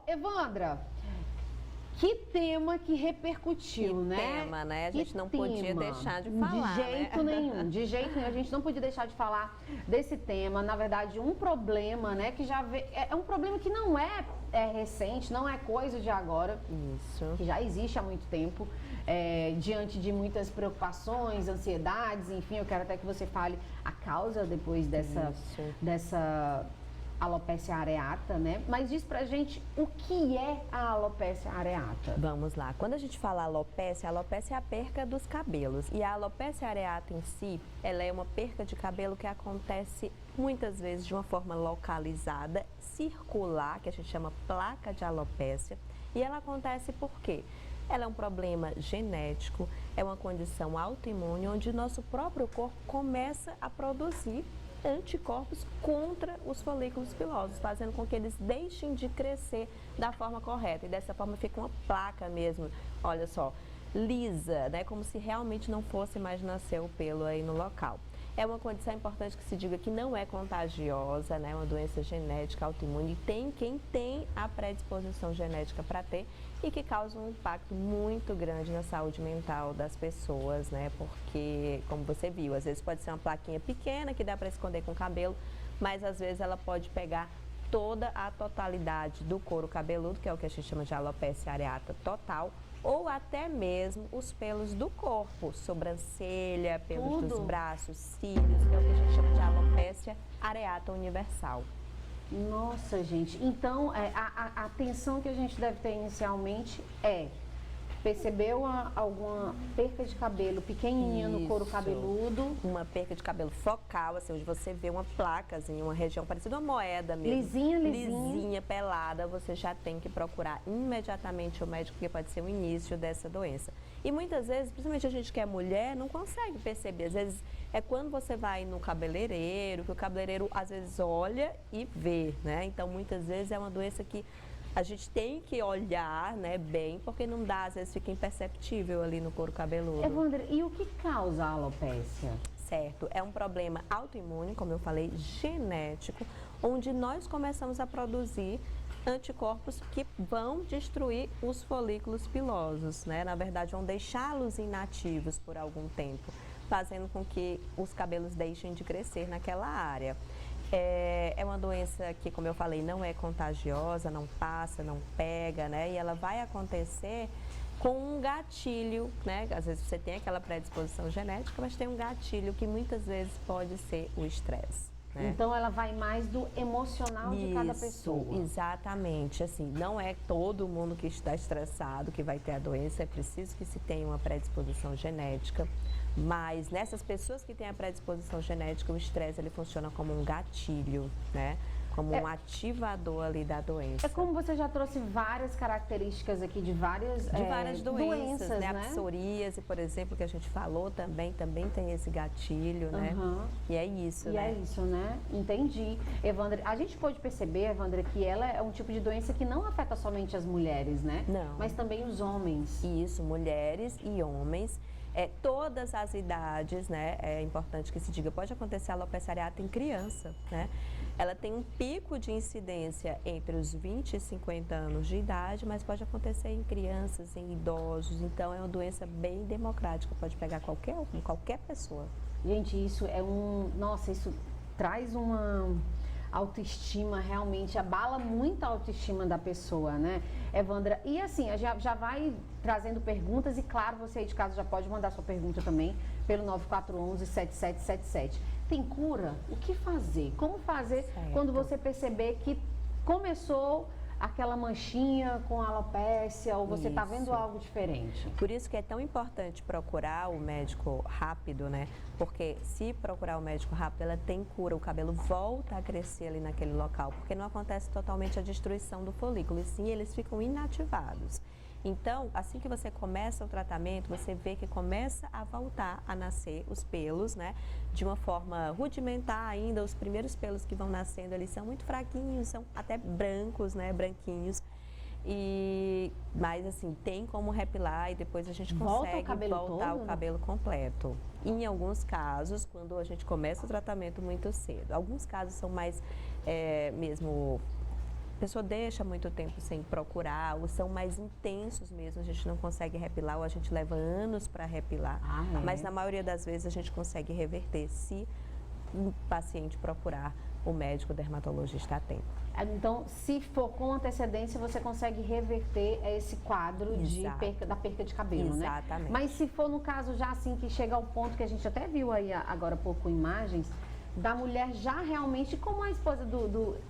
Evandra, que tema que repercutiu, que né? Tema, né? A gente que não podia deixar de falar, De jeito né? nenhum, de jeito nenhum. A gente não podia deixar de falar desse tema. Na verdade, um problema, né? Que já é um problema que não é recente, não é coisa de agora. Isso. Que já existe há muito tempo, diante de muitas preocupações, ansiedades, enfim, eu quero até que você fale a causa depois dessa alopecia areata, né? Mas diz pra gente o que é a alopecia areata. Vamos lá. Quando a gente fala alopecia é a perca dos cabelos. E a alopecia areata em si, ela é uma perca de cabelo que acontece muitas vezes de uma forma localizada, circular, que a gente chama placa de alopecia. E ela acontece por quê? Ela é um problema genético, é uma condição autoimune, onde nosso próprio corpo começa a produzir anticorpos contra os folículos pilosos, fazendo com que eles deixem de crescer da forma correta. E dessa forma fica uma placa mesmo, olha só, lisa, né? Como se realmente não fosse mais nascer o pelo aí no local. É uma condição importante que se diga que não é contagiosa, né? É uma doença genética autoimune. Tem quem tem a predisposição genética para ter e que causa um impacto muito grande na saúde mental das pessoas, né? Porque, como você viu, às vezes pode ser uma plaquinha pequena que dá para esconder com o cabelo, mas às vezes ela pode pegar toda a totalidade do couro cabeludo, que é o que a gente chama de alopecia areata total, ou até mesmo os pelos do corpo, sobrancelha, pelos dos braços, cílios, que é o que a gente chama de alopecia areata universal. Nossa, gente, então a atenção que a gente deve ter inicialmente percebeu alguma perca de cabelo pequenininha no couro cabeludo? Uma perca de cabelo focal, assim, onde você vê uma placazinha, uma região parecida uma moeda mesmo. Lisinha, pelada, você já tem que procurar imediatamente o médico, porque pode ser o início dessa doença. E muitas vezes, principalmente a gente que é mulher, não consegue perceber. Às vezes é quando você vai no cabeleireiro, que o cabeleireiro às vezes olha e vê, né? Então muitas vezes é uma doença que a gente tem que olhar, né, bem, porque não dá, às vezes fica imperceptível ali no couro cabeludo. Evandra, e o que causa a alopecia? Certo, é um problema autoimune, como eu falei, genético, onde nós começamos a produzir anticorpos que vão destruir os folículos pilosos, né? Na verdade, vão deixá-los inativos por algum tempo, fazendo com que os cabelos deixem de crescer naquela área. É uma doença que, como eu falei, não é contagiosa, não passa, não pega, né? E ela vai acontecer com um gatilho, né? Às vezes você tem aquela predisposição genética, mas tem um gatilho que muitas vezes pode ser o estresse. Né? Então ela vai mais do emocional de cada pessoa. Exatamente, assim, não é todo mundo que está estressado que vai ter a doença, é preciso que se tenha uma predisposição genética, mas nessas pessoas que têm a predisposição genética, o estresse ele funciona como um gatilho, né? Como um ativador ali da doença. É como você já trouxe várias características aqui de várias doenças, né? né? A psoríase, por exemplo, que a gente falou, também tem esse gatilho, né? E é isso, né? É isso, né? Entendi. Evandra, a gente pode perceber, Evandra, que ela é um tipo de doença que não afeta somente as mulheres, né? Não. Mas também os homens. Isso, mulheres e homens. Todas as idades, né? É importante que se diga, pode acontecer a alopecia areata em criança, né? Ela tem um pico de incidência entre os 20 e 50 anos de idade, mas pode acontecer em crianças, em idosos, então é uma doença bem democrática, pode pegar qualquer pessoa. Gente, isso é nossa, isso traz uma autoestima, realmente abala muito a autoestima da pessoa, né, Evandra? E assim, já vai trazendo perguntas e claro, você aí de casa já pode mandar sua pergunta também pelo 9411-7777. Tem cura? O que fazer? Como fazer quando você perceber que começou aquela manchinha com alopecia ou você está vendo algo diferente? Por isso que é tão importante procurar o médico rápido, né? Porque se procurar o médico rápido, ela tem cura, o cabelo volta a crescer ali naquele local, porque não acontece totalmente a destruição do folículo, e sim eles ficam inativados. Então, assim que você começa o tratamento, você vê que começa a voltar a nascer os pelos, né? De uma forma rudimentar ainda, os primeiros pelos que vão nascendo, eles são muito fraquinhos, são até brancos, né? Branquinhos. Mas assim, tem como repilar e depois a gente consegue voltar o cabelo completo. Em alguns casos, quando a gente começa o tratamento muito cedo. Alguns casos são mais mesmo pessoa deixa muito tempo sem procurar, ou são mais intensos mesmo, a gente não consegue repilar, ou a gente leva anos para repilar. Mas na maioria das vezes a gente consegue reverter se o paciente procurar o médico dermatologista a tempo. Então, se for com antecedência, você consegue reverter esse quadro da perca de cabelo, né? Exatamente. Mas se for no caso já assim, que chega ao ponto que a gente até viu aí agora há pouco imagens, da mulher já realmente como a esposa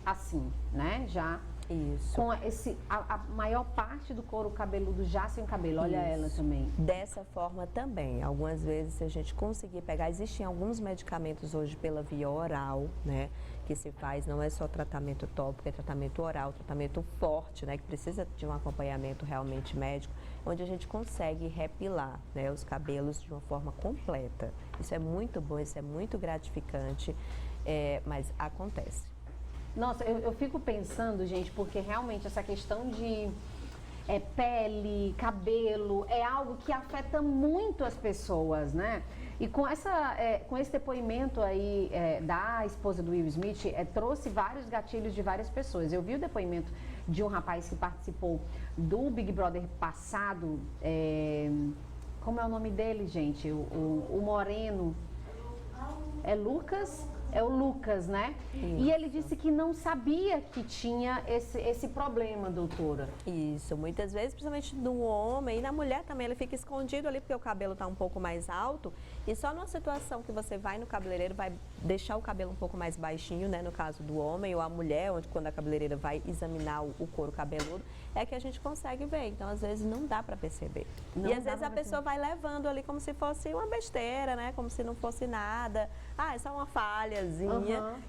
assim, né? Já Isso. com a maior parte do couro cabeludo já sem cabelo, olha ela também. Dessa forma também, algumas vezes se a gente conseguir pegar, existem alguns medicamentos hoje pela via oral, né, que se faz, não é só tratamento tópico, é tratamento oral, tratamento forte, né, que precisa de um acompanhamento realmente médico, onde a gente consegue repilar, né, os cabelos de uma forma completa. Isso é muito bom, isso é muito gratificante, mas acontece. Nossa, eu fico pensando, gente, porque realmente essa questão de pele, cabelo, é algo que afeta muito as pessoas, né? E com esse depoimento aí da esposa do Will Smith, trouxe vários gatilhos de várias pessoas. Eu vi o depoimento de um rapaz que participou do Big Brother passado, como é o nome dele, gente? O moreno, Lucas? É o Lucas, né? Isso. E ele disse que não sabia que tinha esse problema, doutora. Isso, muitas vezes, principalmente no homem e na mulher também, ele fica escondido ali porque o cabelo está um pouco mais alto e só numa situação que você vai no cabeleireiro, vai deixar o cabelo um pouco mais baixinho, né? No caso do homem ou a mulher, onde quando a cabeleireira vai examinar o couro cabeludo, é que a gente consegue ver. Então, às vezes, não dá para perceber. E às vezes a pessoa vai levando ali como se fosse uma besteira, né? Como se não fosse nada. É só uma falhazinha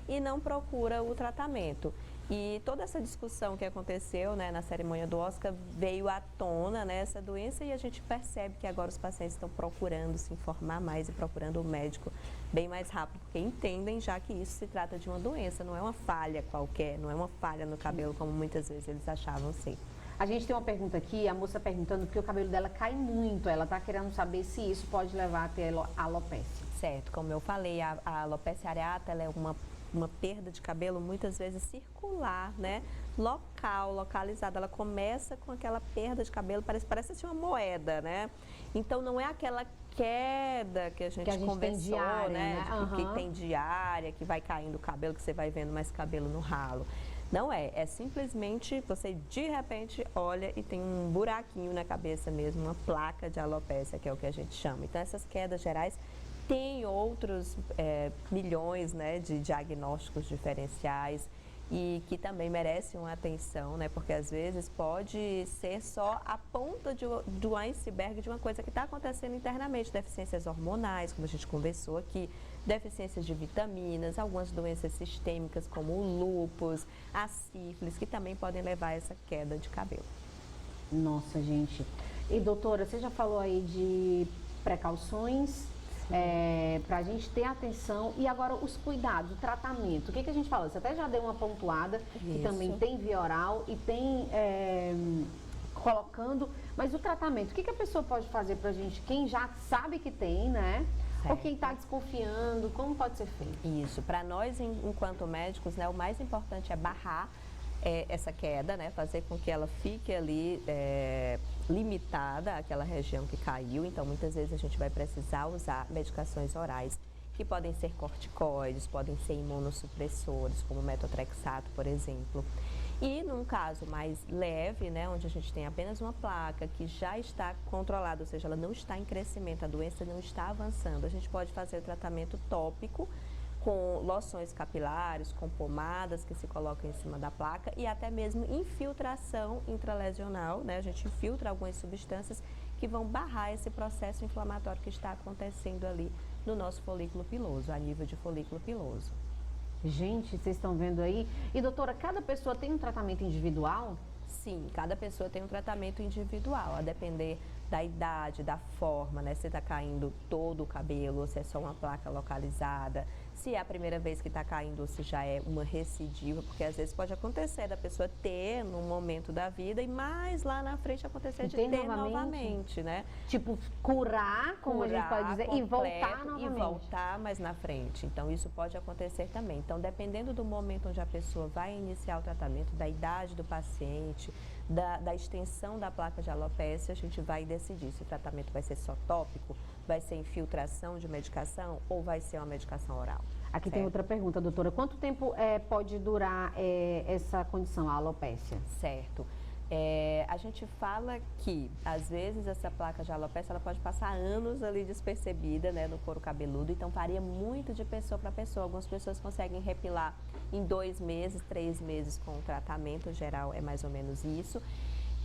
e não procura o tratamento. E toda essa discussão que aconteceu, né, na cerimônia do Oscar veio à tona, né, essa doença, e a gente percebe que agora os pacientes estão procurando se informar mais e procurando o médico bem mais rápido, porque entendem já que isso se trata de uma doença, não é uma falha qualquer, não é uma falha no cabelo como muitas vezes eles achavam ser. A gente tem uma pergunta aqui, a moça perguntando porque o cabelo dela cai muito, ela está querendo saber se isso pode levar a ter alopécia. Certo, como eu falei, a alopecia areata ela é uma perda de cabelo muitas vezes circular, né? Localizada. Ela começa com aquela perda de cabelo, parece assim uma moeda, né? Então não é aquela queda que a gente conversou, tem diária, né? Que tem diária, que vai caindo o cabelo, que você vai vendo mais cabelo no ralo. Não é simplesmente você de repente olha e tem um buraquinho na cabeça mesmo, uma placa de alopecia, que é o que a gente chama. Então essas quedas gerais tem outros milhões, né, de diagnósticos diferenciais e que também merecem uma atenção, né, porque às vezes pode ser só a ponta do iceberg de uma coisa que está acontecendo internamente, deficiências hormonais, como a gente conversou aqui, deficiências de vitaminas, algumas doenças sistêmicas como o lúpus, a sífilis, que também podem levar a essa queda de cabelo. Nossa, gente. E doutora, você já falou aí de precauções, para a gente ter atenção, e agora os cuidados, o tratamento. O que a gente falou? Você até já deu uma pontuada, que também tem via oral e tem colocando, mas o tratamento, o que a pessoa pode fazer para a gente, quem já sabe que tem, né? Certo. Ou quem está desconfiando, como pode ser feito? Isso, para nós enquanto médicos, né, o mais importante é barrar essa queda, né, fazer com que ela fique ali limitada àquela região que caiu. Então, muitas vezes a gente vai precisar usar medicações orais, que podem ser corticoides, podem ser imunossupressores, como metotrexato, por exemplo. E num caso mais leve, né, onde a gente tem apenas uma placa que já está controlada, ou seja, ela não está em crescimento, a doença não está avançando, a gente pode fazer o tratamento tópico, com loções capilares, com pomadas que se colocam em cima da placa e até mesmo infiltração intralesional, né? A gente infiltra algumas substâncias que vão barrar esse processo inflamatório que está acontecendo ali no nosso folículo piloso, a nível de folículo piloso. Gente, vocês estão vendo aí? E doutora, cada pessoa tem um tratamento individual? Sim, cada pessoa tem um tratamento individual, a depender da idade, da forma, né? Se está caindo todo o cabelo, ou se é só uma placa localizada, Se é a primeira vez que está caindo ou se já é uma recidiva, porque às vezes pode acontecer da pessoa ter num momento da vida e mais lá na frente acontecer de ter novamente, né? Tipo, curar, como a gente pode dizer, e voltar novamente. E voltar mais na frente. Então, isso pode acontecer também. Então, dependendo do momento onde a pessoa vai iniciar o tratamento, da idade do paciente, da extensão da placa de alopécia, a gente vai decidir se o tratamento vai ser só tópico, vai ser infiltração de medicação ou vai ser uma medicação oral. Aqui tem outra pergunta, doutora. Quanto tempo pode durar essa condição, a alopécia? Certo. A gente fala que, às vezes, essa placa de alopécia ela pode passar anos ali despercebida, né, no couro cabeludo, então varia muito de pessoa para pessoa. Algumas pessoas conseguem repilar em 2 meses, 3 meses com o tratamento geral, é mais ou menos isso.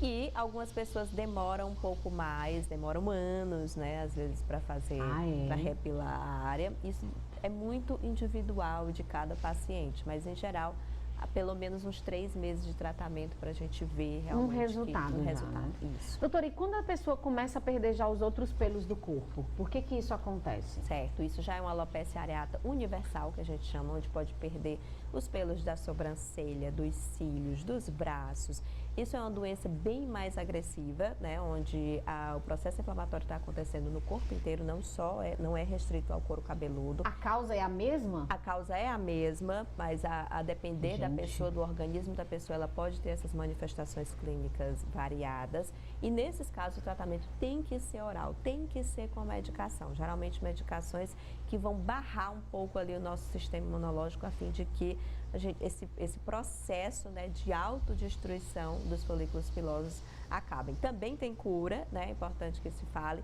E algumas pessoas demoram um pouco mais, demoram anos, né, às vezes, para fazer, para repilar a área. Isso é muito individual de cada paciente, mas em geral, há pelo menos uns 3 meses de tratamento para a gente ver realmente um resultado. Né? Isso. Doutora, e quando a pessoa começa a perder já os outros pelos do corpo, por que que isso acontece? Certo, isso já é uma alopecia areata universal, que a gente chama, onde pode perder os pelos da sobrancelha, dos cílios, dos braços. Isso é uma doença bem mais agressiva, né, onde o processo inflamatório está acontecendo no corpo inteiro, não é restrito ao couro cabeludo. A causa é a mesma? A causa é a mesma, mas a depender da pessoa, do organismo da pessoa, ela pode ter essas manifestações clínicas variadas. E nesses casos o tratamento tem que ser oral, tem que ser com medicação. Geralmente medicações que vão barrar um pouco ali o nosso sistema imunológico a fim de que esse processo, né, de autodestruição dos folículos pilosos acabem. Também tem cura, né, é importante que se fale,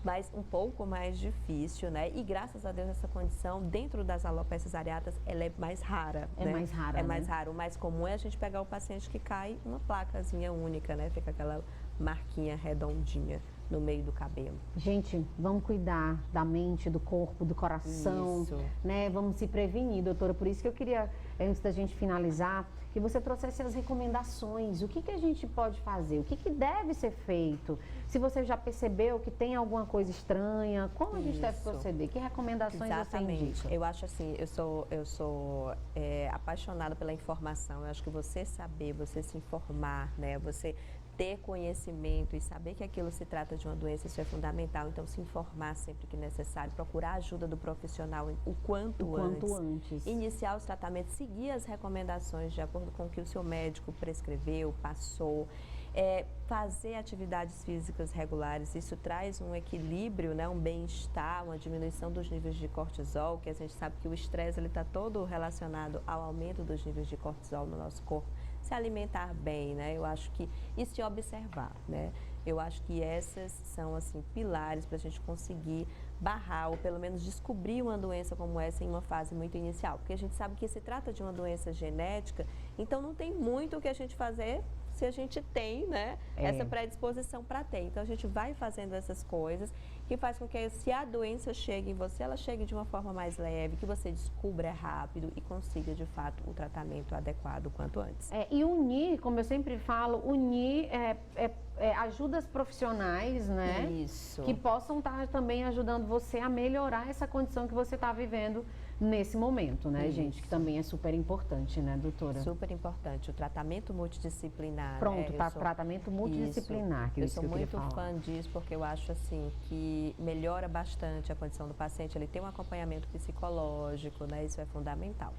mas um pouco mais difícil, né? E graças a Deus essa condição, dentro das alopécias areatas, ela é mais rara. Mais rara, É mais raro. O mais comum é a gente pegar o paciente que cai uma placazinha única, né? Fica aquela marquinha redondinha no meio do cabelo. Gente, vamos cuidar da mente, do corpo, do coração, né? Vamos se prevenir, doutora. Por isso que eu queria, antes da gente finalizar, que você trouxesse as recomendações. O que que a gente pode fazer? O que que deve ser feito? Se você já percebeu que tem alguma coisa estranha, como a gente deve proceder? Que recomendações você indica? Eu acho assim, eu sou apaixonada pela informação. Eu acho que você saber, você se informar, né? Você ter conhecimento e saber que aquilo se trata de uma doença, isso é fundamental. Então, se informar sempre que necessário, procurar a ajuda do profissional o quanto antes. Iniciar os tratamentos, seguir as recomendações de acordo com o que o seu médico prescreveu, passou. Fazer atividades físicas regulares, isso traz um equilíbrio, né, um bem-estar, uma diminuição dos níveis de cortisol, que a gente sabe que o estresse está todo relacionado ao aumento dos níveis de cortisol no nosso corpo. Se alimentar bem, né? Eu acho que e se observar, né? Eu acho que essas são assim pilares para a gente conseguir barrar ou pelo menos descobrir uma doença como essa em uma fase muito inicial, porque a gente sabe que se trata de uma doença genética, então não tem muito o que a gente fazer se a gente tem, né, essa predisposição para ter. Então a gente vai fazendo essas coisas que faz com que se a doença chegue em você, ela chegue de uma forma mais leve, que você descubra rápido e consiga de fato o tratamento adequado o quanto antes. E unir, como eu sempre falo, ajudas profissionais, né? Isso. Que possam estar também ajudando você a melhorar essa condição que você está vivendo nesse momento, né, Isso. gente? Que também é super importante, né, doutora? Super importante. O tratamento multidisciplinar. Pronto, tratamento multidisciplinar. Eu sou muito fã disso porque eu acho assim que melhora bastante a condição do paciente. Ele tem um acompanhamento psicológico, né? Isso é fundamental.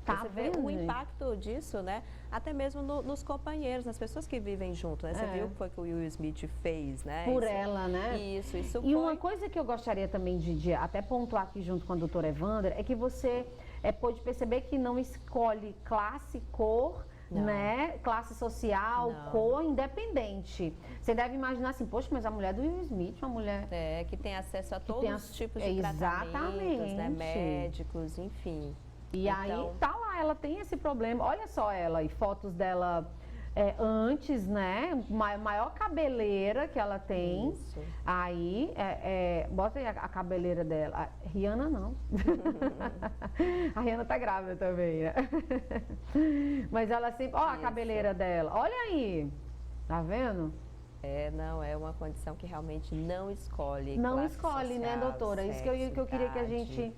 Você vê o impacto disso, né? Até mesmo nos companheiros, nas pessoas que vivem junto, né? Você viu o que foi que o Will Smith fez, né? Por ela, né? Isso e foi... uma coisa que eu gostaria também de até pontuar aqui junto com a doutora Evandra é que você pôde perceber que não escolhe classe, cor, né? Classe social, cor, independente. Você deve imaginar assim, poxa, mas a mulher do Will Smith, uma mulher... que tem acesso a todos os tipos de tratamentos, né? Médicos, enfim. E então... aí, tá lá, ela tem esse problema. Olha só ela e fotos dela antes, né? Maior cabeleira que ela tem. Isso. Aí, bota aí a cabeleira dela. A Rihanna não. A Rihanna tá grávida também, né? Mas ela sempre... Ó a cabeleira dela. Olha aí. Tá vendo? É uma condição que realmente não escolhe. Não escolhe, social, né, doutora? Isso que eu queria que a gente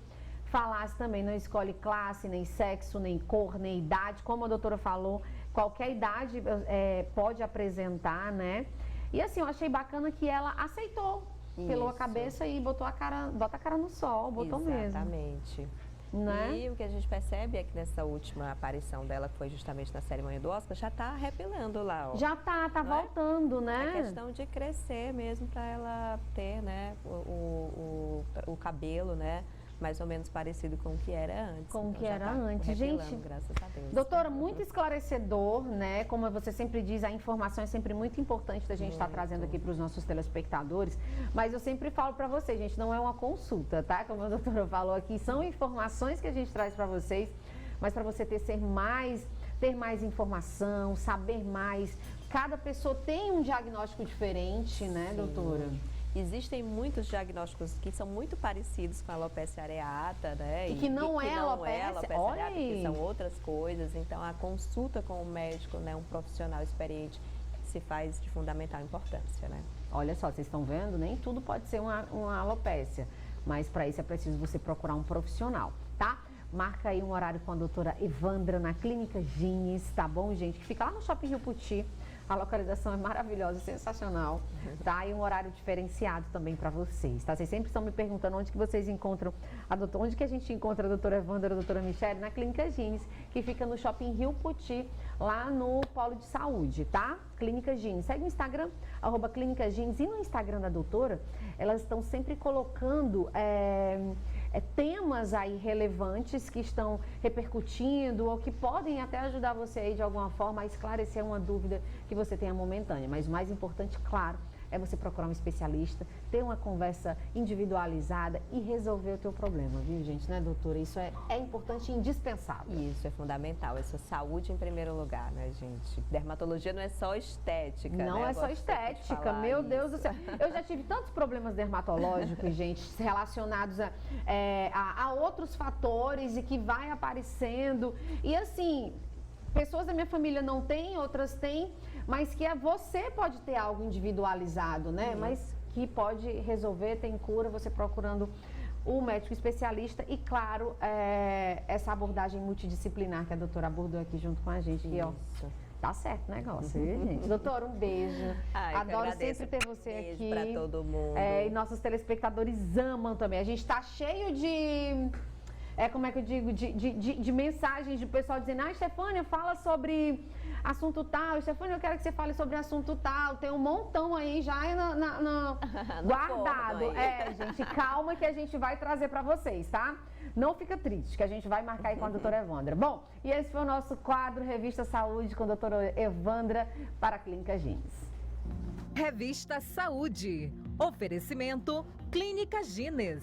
falasse também, não escolhe classe, nem sexo, nem cor, nem idade, como a doutora falou, qualquer idade pode apresentar, né? E assim, eu achei bacana que ela aceitou, pelou a cabeça e bota a cara no sol, botou mesmo. Exatamente. Né? E o que a gente percebe é que nessa última aparição dela, que foi justamente na cerimônia do Oscar, já tá arrepilando lá, ó. Já tá voltando, né? É questão de crescer mesmo para ela ter, né, o cabelo, né, mais ou menos parecido com o que era antes. Com o Então, que já era tá antes. Gente, graças a Deus. doutora, muito esclarecedor, né? Como você sempre diz, a informação é sempre muito importante da gente estar trazendo aqui para os nossos telespectadores. Mas eu sempre falo para vocês, gente, não é uma consulta, tá? Como a doutora falou aqui, são informações que a gente traz para vocês, mas para você ter mais informação, saber mais. Cada pessoa tem um diagnóstico diferente, né, doutora? Existem muitos diagnósticos que são muito parecidos com a alopecia areata, né? E que não é alopecia, olha areata, que são outras coisas. Então, a consulta com o médico, né, um profissional experiente, se faz de fundamental importância, né? Olha só, vocês estão vendo? Nem tudo pode ser uma alopecia, mas para isso é preciso você procurar um profissional, tá? Marca aí um horário com a doutora Evandra na Clínica Gines, tá bom, gente? Que fica lá no Shopping Rio Puti. A localização é maravilhosa, sensacional, tá? E um horário diferenciado também para vocês, tá? Vocês sempre estão me perguntando onde que vocês encontram a doutora, onde que a gente encontra a doutora Evandra e a doutora Michele? Na Clínica Gines, que fica no Shopping Rio Puti, lá no Polo de Saúde, tá? Clínica Gines. Segue no Instagram, @Clínica Gines. E no Instagram da doutora, elas estão sempre colocando temas aí relevantes que estão repercutindo ou que podem até ajudar você aí de alguma forma a esclarecer uma dúvida que você tenha momentânea. Mas o mais importante, claro, é você procurar um especialista, ter uma conversa individualizada e resolver o teu problema, viu, gente? Né, doutora? Isso é importante e indispensável. Isso é fundamental, essa saúde em primeiro lugar, né, gente? Dermatologia não é só estética, Não né? é só estética, meu Deus do céu. Eu já tive tantos problemas dermatológicos, gente, relacionados a outros fatores e que vai aparecendo. E assim, pessoas da minha família não têm, outras têm, mas que você pode ter algo individualizado, né? Mas que pode resolver, tem cura, você procurando o médico especialista e, claro, essa abordagem multidisciplinar que a doutora abordou aqui junto com a gente. Que, ó, tá certo o negócio, viu, gente? Doutora, um beijo. Adoro sempre ter você beijo aqui. Para todo mundo. E nossos telespectadores amam também. A gente tá cheio de... como é que eu digo, de mensagens de pessoal dizendo, Estefânia, fala sobre assunto tal, Estefânia, eu quero que você fale sobre assunto tal, tem um montão aí já guardado. Gente, calma que a gente vai trazer para vocês, tá? Não fica triste, que a gente vai marcar aí com a doutora Evandra. Bom, e esse foi o nosso quadro Revista Saúde com a doutora Evandra para a Clínica Gines. Revista Saúde. Oferecimento Clínica Gines.